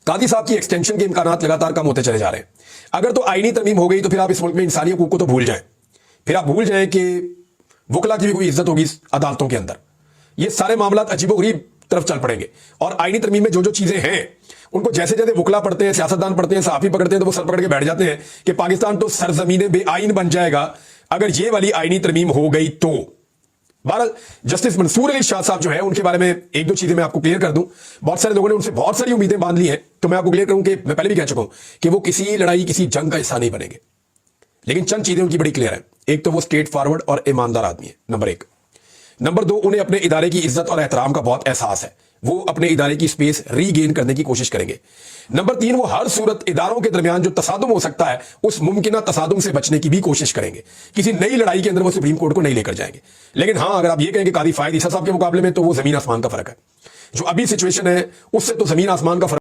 कादी साहब की एक्सटेंशन के इम्कानात लगातार कम होते चले जा रहे हैं। अगर तो आईनी तरमीम हो गई तो फिर आप इस मुल्क में इंसानी हकूक को तो भूल जाएं। फिर आप भूल जाएं कि वकला की भी कोई इज्जत होगी अदालतों के अंदर। ये सारे मामला अजीबोगरीब तरफ चल पड़ेंगे। और आईनी तरमीम में जो जो चीजें हैं उनको जैसे जैसे वकला पढ़ते हैं, सियासतदान पढ़ते हैं, सहाफी पकड़ते हैं तो वो सर पकड़ के बैठ जाते हैं कि पाकिस्तान तो सरजमीन बेआइन बन जाएगा अगर ये वाली आईनी तरमीम हो गई तो। बहरहाल जस्टिस मंसूर अली शाह साहब जो है उनके बारे में एक दो चीजें मैं आपको क्लियर कर दूं। बहुत सारे लोगों ने उनसे बहुत सारी उम्मीदें बांध ली हैं, तो मैं आपको क्लियर करूं कि मैं पहले भी कह चुका हूं कि वो किसी लड़ाई किसी जंग का हिस्सा नहीं बनेंगे, लेकिन चंद चीजें उनकी बड़ी क्लियर है। एक तो वो स्ट्रेट फॉरवर्ड और ईमानदार आदमी है, नंबर एक। नंबर दो, उन्हें अपने इदारे की इज्जत और एहतराम का बहुत एहसास है, वो अपने इदारे की स्पेस रीगेन करने की कोशिश करेंगे। नंबर तीन, वो हर सूरत इदारों के दरमियान जो तसादुम हो सकता है उस मुमकिन तसादुम से बचने की भी कोशिश करेंगे। किसी नई लड़ाई के अंदर वो सुप्रीम कोर्ट को नहीं लेकर जाएंगे। लेकिन हाँ, अगर आप ये कहें कि कादी फायद ईसा साहब के मुकाबले में तो वो जमीन आसमान का फर्क है। जो अभी सिचुएशन है उससे तो जमीन आसमान का फर्क